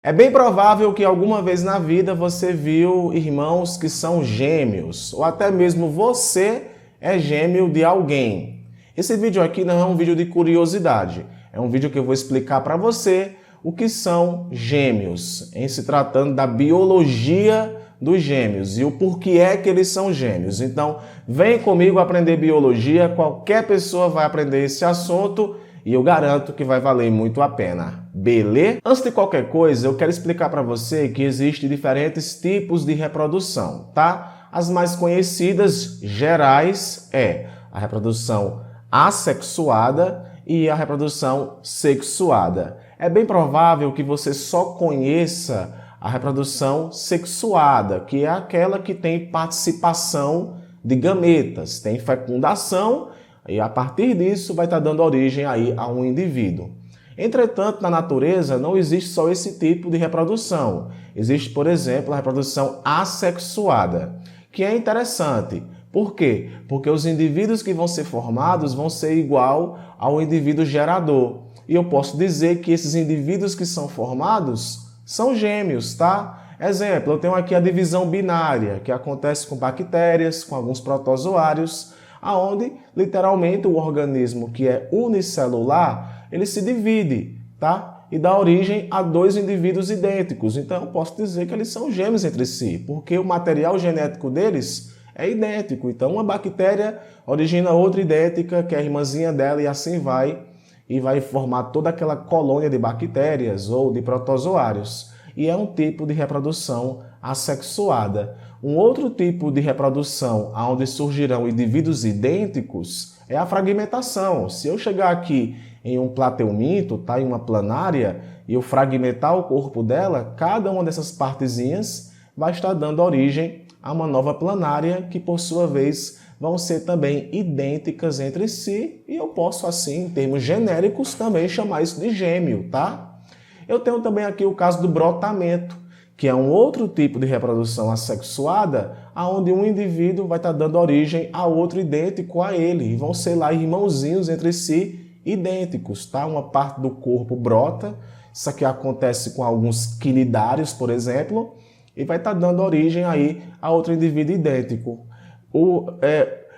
É bem provável que alguma vez na vida você viu irmãos que são gêmeos, ou até mesmo você é gêmeo de alguém. Esse vídeo aqui não é um vídeo de curiosidade, é um vídeo que eu vou explicar para você o que são gêmeos, em se tratando da biologia dos gêmeos e o porquê é que eles são gêmeos. Então, vem comigo aprender biologia, qualquer pessoa vai aprender esse assunto e eu garanto que vai valer muito a pena. Beleza? Antes de qualquer coisa, eu quero explicar para você que existem diferentes tipos de reprodução, tá? As mais conhecidas, gerais, é a reprodução assexuada e a reprodução sexuada. É bem provável que você só conheça a reprodução sexuada, que é aquela que tem participação de gametas, tem fecundação e a partir disso vai estar dando origem aí a um indivíduo. Entretanto, na natureza não existe só esse tipo de reprodução. Existe, por exemplo, a reprodução assexuada, que é interessante. Por quê? Porque os indivíduos que vão ser formados vão ser igual ao indivíduo gerador. E eu posso dizer que esses indivíduos que são formados são gêmeos, tá? Exemplo, eu tenho aqui a divisão binária, que acontece com bactérias, com alguns protozoários, aonde literalmente o organismo que é unicelular, ele se divide, tá? E dá origem a dois indivíduos idênticos. Então eu posso dizer que eles são gêmeos entre si, porque o material genético deles é idêntico. Então uma bactéria origina outra idêntica, que é a irmãzinha dela, e assim vai, e vai formar toda aquela colônia de bactérias ou de protozoários. E é um tipo de reprodução assexuada. Um outro tipo de reprodução onde surgirão indivíduos idênticos é a fragmentação. Se eu chegar aqui em um plateuminto, tá, em uma planária, e eu fragmentar o corpo dela, cada uma dessas partezinhas vai estar dando origem a uma nova planária que, por sua vez, vão ser também idênticas entre si, e eu posso, assim, em termos genéricos, também chamar isso de gêmeo, tá? Eu tenho também aqui o caso do brotamento, que é um outro tipo de reprodução assexuada, onde um indivíduo vai estar dando origem a outro idêntico a ele, e vão ser lá irmãozinhos entre si, idênticos, tá? Uma parte do corpo brota, isso aqui acontece com alguns quinidários, por exemplo, e vai estar dando origem aí a outro indivíduo idêntico.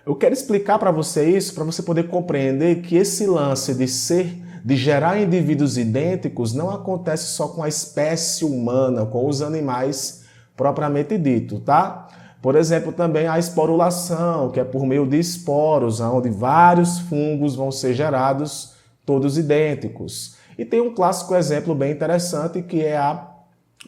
Eu quero explicar para você isso, para você poder compreender que esse lance de gerar indivíduos idênticos não acontece só com a espécie humana, com os animais propriamente dito, tá? Por exemplo, também a esporulação, que é por meio de esporos, onde vários fungos vão ser gerados, todos idênticos. E tem um clássico exemplo bem interessante, que é a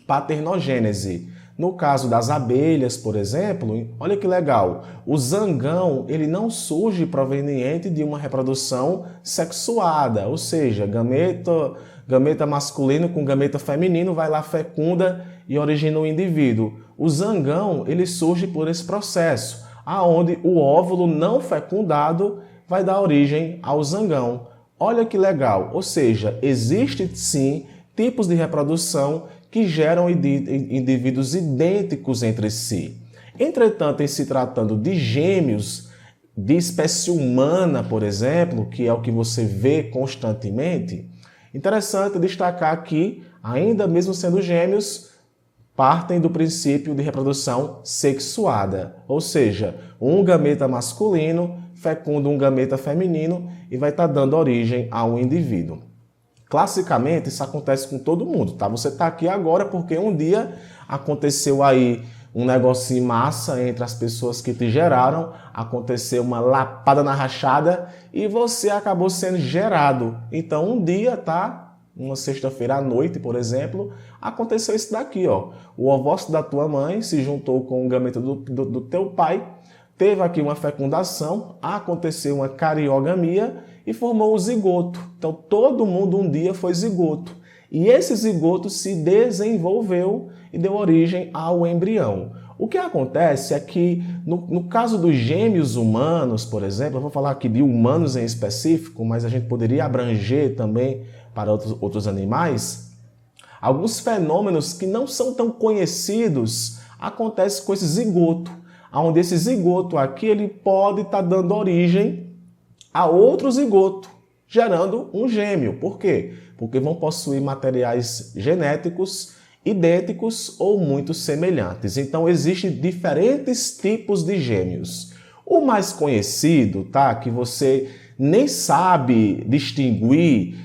paternogênese. No caso das abelhas, por exemplo, olha que legal, o zangão ele não surge proveniente de uma reprodução sexuada, ou seja, gameta masculino com gameta feminino vai lá, fecunda e origina o indivíduo. O zangão ele surge por esse processo, aonde o óvulo não fecundado vai dar origem ao zangão. Olha que legal, ou seja, existe sim tipos de reprodução que geram indivíduos idênticos entre si. Entretanto, em se tratando de gêmeos, de espécie humana, por exemplo, que é o que você vê constantemente, interessante destacar que, ainda mesmo sendo gêmeos, partem do princípio de reprodução sexuada, ou seja, um gameta masculino fecunda um gameta feminino e vai estar dando origem a um indivíduo. Classicamente, isso acontece com todo mundo, tá? Você está aqui agora porque um dia aconteceu aí um negócio em massa entre as pessoas que te geraram, aconteceu uma lapada na rachada e você acabou sendo gerado. Então, um dia, tá? Uma sexta-feira à noite, por exemplo, aconteceu isso daqui, ó. O ovócito da tua mãe se juntou com o gameta do teu pai, teve aqui uma fecundação, aconteceu uma cariogamia e formou o zigoto. Então todo mundo um dia foi zigoto. E esse zigoto se desenvolveu e deu origem ao embrião. O que acontece é que, no caso dos gêmeos humanos, por exemplo, eu vou falar aqui de humanos em específico, mas a gente poderia abranger também para outros animais, alguns fenômenos que não são tão conhecidos acontecem com esse zigoto, onde esse zigoto aqui ele pode estar dando origem a outro zigoto, gerando um gêmeo. Por quê? Porque vão possuir materiais genéticos idênticos ou muito semelhantes. Então, existem diferentes tipos de gêmeos. O mais conhecido, tá, que você nem sabe distinguir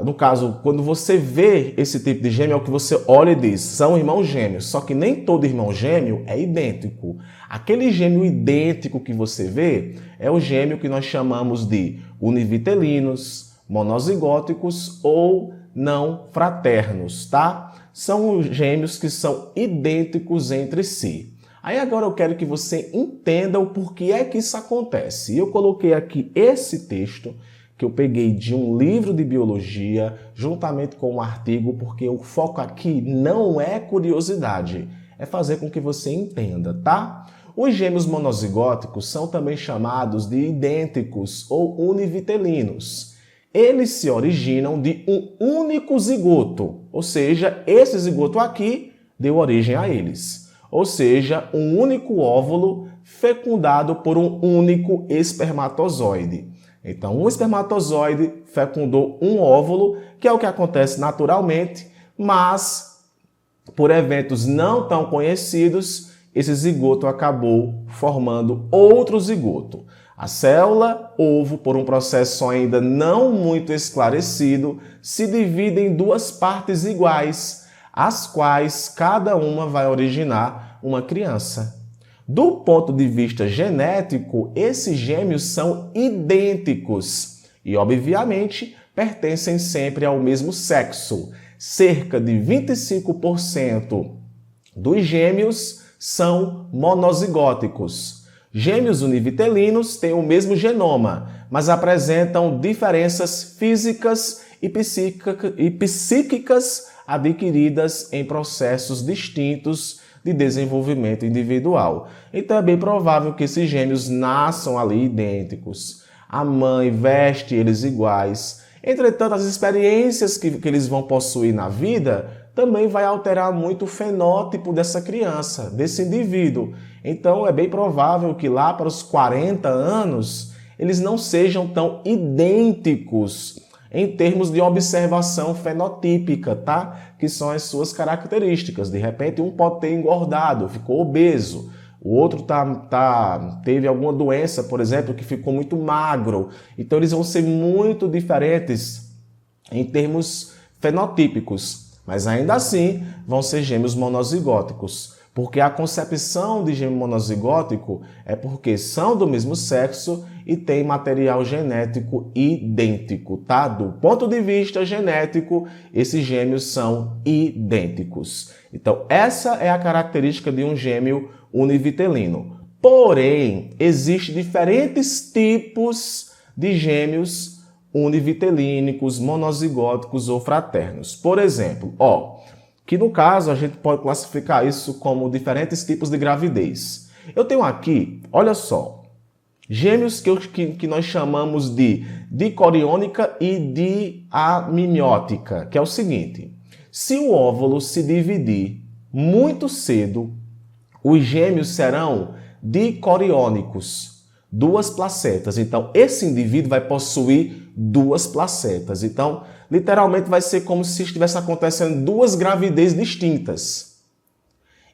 no caso, quando você vê esse tipo de gêmeo, é o que você olha e diz, são irmãos gêmeos. Só que nem todo irmão gêmeo é idêntico. Aquele gêmeo idêntico que você vê é o gêmeo que nós chamamos de univitelinos, monozigóticos ou não fraternos, tá? São os gêmeos que são idênticos entre si. Aí agora eu quero que você entenda o porquê é que isso acontece. Eu coloquei aqui esse texto que eu peguei de um livro de biologia, juntamente com um artigo, porque o foco aqui não é curiosidade, é fazer com que você entenda, tá? Os gêmeos monozigóticos são também chamados de idênticos ou univitelinos. Eles se originam de um único zigoto, ou seja, esse zigoto aqui deu origem a eles. Ou seja, um único óvulo fecundado por um único espermatozoide. Então, um espermatozoide fecundou um óvulo, que é o que acontece naturalmente, mas por eventos não tão conhecidos, esse zigoto acabou formando outro zigoto. A célula ovo, por um processo ainda não muito esclarecido, se divide em duas partes iguais, as quais cada uma vai originar uma criança. Do ponto de vista genético, esses gêmeos são idênticos e, obviamente, pertencem sempre ao mesmo sexo. Cerca de 25% dos gêmeos são monozigóticos. Gêmeos univitelinos têm o mesmo genoma, mas apresentam diferenças físicas e psíquicas adquiridas em processos distintos de desenvolvimento individual. Então é bem provável que esses gêmeos nasçam ali idênticos. A mãe veste eles iguais. Entretanto, as experiências que eles vão possuir na vida também vai alterar muito o fenótipo dessa criança, desse indivíduo. Então é bem provável que lá para os 40 anos eles não sejam tão idênticos em termos de observação fenotípica, tá? Que são as suas características. De repente, um pode ter engordado, ficou obeso. O outro teve alguma doença, por exemplo, que ficou muito magro. Então, eles vão ser muito diferentes em termos fenotípicos. Mas, ainda assim, vão ser gêmeos monozigóticos. Porque a concepção de gêmeo monozigótico é porque são do mesmo sexo e têm material genético idêntico, tá? Do ponto de vista genético, esses gêmeos são idênticos. Então, essa é a característica de um gêmeo univitelino. Porém, existem diferentes tipos de gêmeos univitelínicos, monozigóticos ou fraternos. Por exemplo, que no caso a gente pode classificar isso como diferentes tipos de gravidez. Eu tenho aqui, olha só, gêmeos que nós chamamos de dicoriônica e diamniótica, que é o seguinte: se o óvulo se dividir muito cedo, os gêmeos serão dicoriônicos, duas placentas. Então, esse indivíduo vai possuir duas placentas. Então, literalmente vai ser como se estivesse acontecendo duas gravidezes distintas.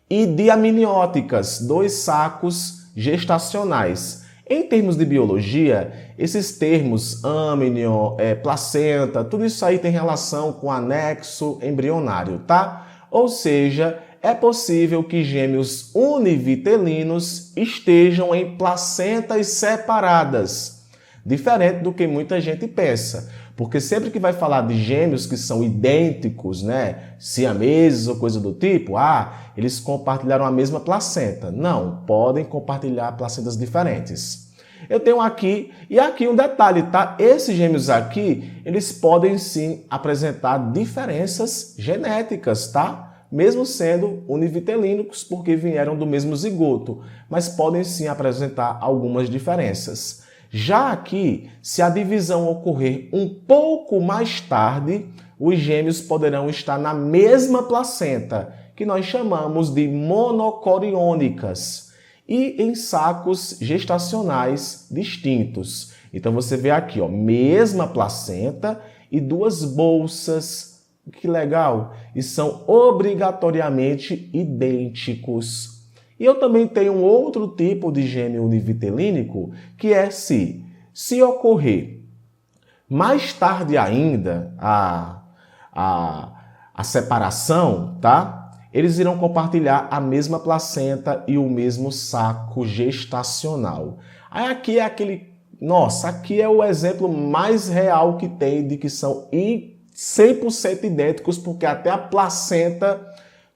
E diamnióticas, dois sacos gestacionais. Em termos de biologia, esses termos amnion, placenta, tudo isso aí tem relação com anexo embrionário, tá? Ou seja, é possível que gêmeos univitelinos estejam em placentas separadas, diferente do que muita gente pensa. Porque sempre que vai falar de gêmeos que são idênticos, né, siameses ou coisa do tipo, eles compartilharam a mesma placenta. Não, podem compartilhar placentas diferentes. Eu tenho aqui, e aqui um detalhe, tá? Esses gêmeos aqui, eles podem sim apresentar diferenças genéticas, tá? Mesmo sendo univitelínicos, porque vieram do mesmo zigoto, mas podem sim apresentar algumas diferenças. Já aqui, se a divisão ocorrer um pouco mais tarde, os gêmeos poderão estar na mesma placenta, que nós chamamos de monocoriônicas, e em sacos gestacionais distintos. Então você vê aqui, mesma placenta e duas bolsas Que legal! E são obrigatoriamente idênticos. E eu também tenho um outro tipo de gêmeo univitelínico, que é se ocorrer mais tarde ainda a separação, tá? Eles irão compartilhar a mesma placenta e o mesmo saco gestacional. Aí aqui é aquele... Nossa, aqui é o exemplo mais real que tem de que são 100% idênticos, porque até a placenta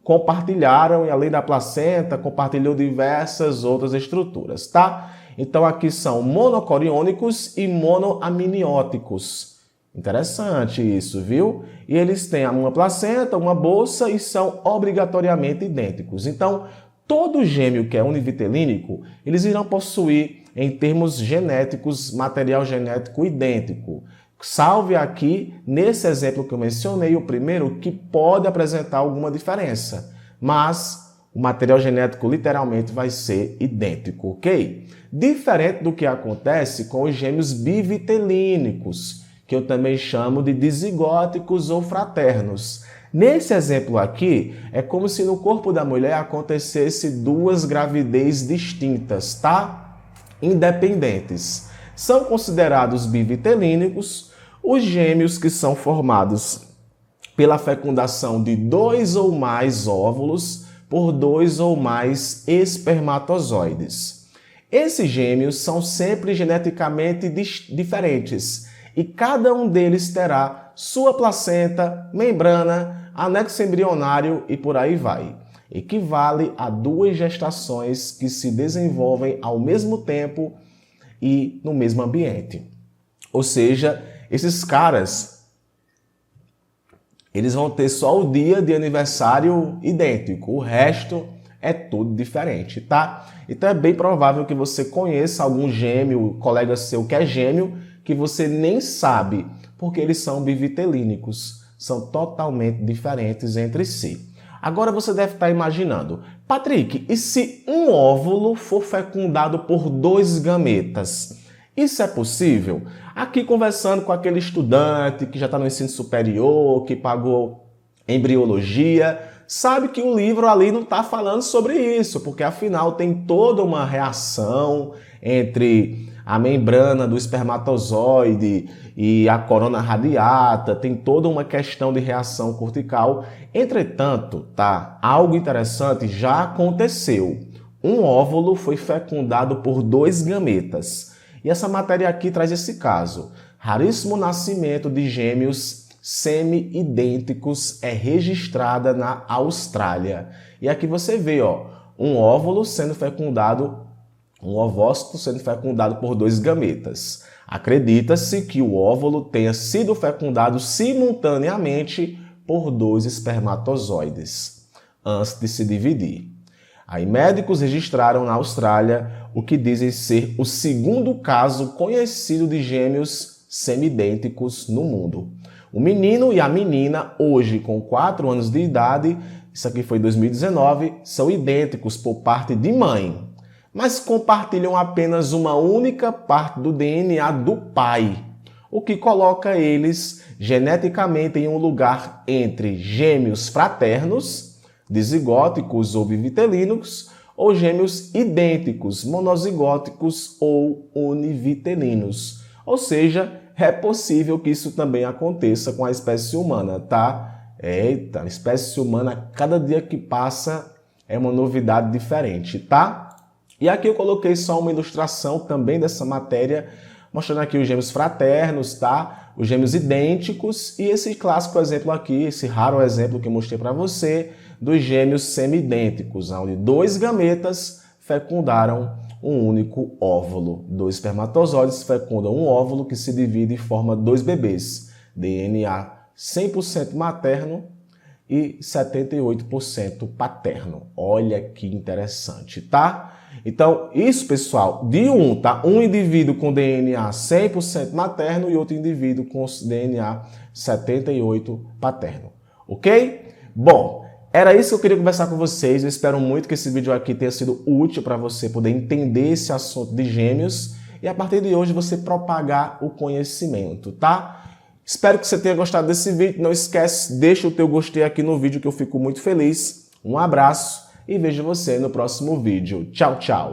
compartilharam, e além da placenta, compartilhou diversas outras estruturas, tá? Então aqui são monocoriônicos e monoamnióticos. Interessante isso, viu? E eles têm uma placenta, uma bolsa e são obrigatoriamente idênticos. Então, todo gêmeo que é univitelínico, eles irão possuir, em termos genéticos, material genético idêntico. Salve aqui, nesse exemplo que eu mencionei, o primeiro, que pode apresentar alguma diferença, mas o material genético literalmente vai ser idêntico, ok? Diferente do que acontece com os gêmeos bivitelínicos, que eu também chamo de dizigóticos ou fraternos. Nesse exemplo aqui, é como se no corpo da mulher acontecesse duas gravidez distintas, tá? Independentes. São considerados bivitelínicos os gêmeos que são formados pela fecundação de 2 ou mais óvulos por 2 ou mais espermatozoides. Esses gêmeos são sempre geneticamente diferentes e cada um deles terá sua placenta, membrana, anexo embrionário e por aí vai. Equivale a 2 gestações que se desenvolvem ao mesmo tempo e no mesmo ambiente. Ou seja, esses caras, eles vão ter só o dia de aniversário idêntico, o resto é tudo diferente, tá? Então é bem provável que você conheça algum gêmeo, colega seu que é gêmeo, que você nem sabe, porque eles são bivitelínicos, são totalmente diferentes entre si. Agora você deve estar imaginando, Patrick, e se um óvulo for fecundado por 2 gametas? Isso é possível? Aqui conversando com aquele estudante que já está no ensino superior, que pagou embriologia, sabe que o livro ali não está falando sobre isso, porque afinal tem toda uma reação entre a membrana do espermatozoide e a corona radiata, tem toda uma questão de reação cortical. Entretanto, tá, algo interessante já aconteceu. Um óvulo foi fecundado por 2 gametas. E essa matéria aqui traz esse caso. Raríssimo nascimento de gêmeos semi-idênticos é registrada na Austrália. E aqui você vê, ó, um óvulo sendo fecundado, um ovócito sendo fecundado por 2 gametas. Acredita-se que o óvulo tenha sido fecundado simultaneamente por 2 espermatozoides, antes de se dividir. Aí médicos registraram na Austrália o que dizem ser o segundo caso conhecido de gêmeos semidênticos no mundo. O menino e a menina, hoje com 4 anos de idade, isso aqui foi em 2019, são idênticos por parte de mãe, mas compartilham apenas uma única parte do DNA do pai, o que coloca eles geneticamente em um lugar entre gêmeos fraternos, dizigóticos ou bivitelínicos, ou gêmeos idênticos, monozigóticos ou univitelinos. Ou seja, é possível que isso também aconteça com a espécie humana, tá? Eita, a espécie humana, cada dia que passa, é uma novidade diferente, tá? E aqui eu coloquei só uma ilustração também dessa matéria, mostrando aqui os gêmeos fraternos, tá? Os gêmeos idênticos e esse clássico exemplo aqui, esse raro exemplo que eu mostrei para você, dos gêmeos semidênticos, onde 2 gametas fecundaram um único óvulo. 2 espermatozoides fecundam um óvulo que se divide e forma 2 bebês. DNA 100% materno e 78% paterno. Olha que interessante, tá? Então, isso, pessoal, de tá? Um indivíduo com DNA 100% materno e outro indivíduo com DNA 78% paterno. Ok? Bom, era isso que eu queria conversar com vocês. Eu espero muito que esse vídeo aqui tenha sido útil para você poder entender esse assunto de gêmeos e a partir de hoje você propagar o conhecimento, tá? Espero que você tenha gostado desse vídeo. Não esquece, deixa o teu gostei aqui no vídeo que eu fico muito feliz. Um abraço e vejo você no próximo vídeo. Tchau, tchau!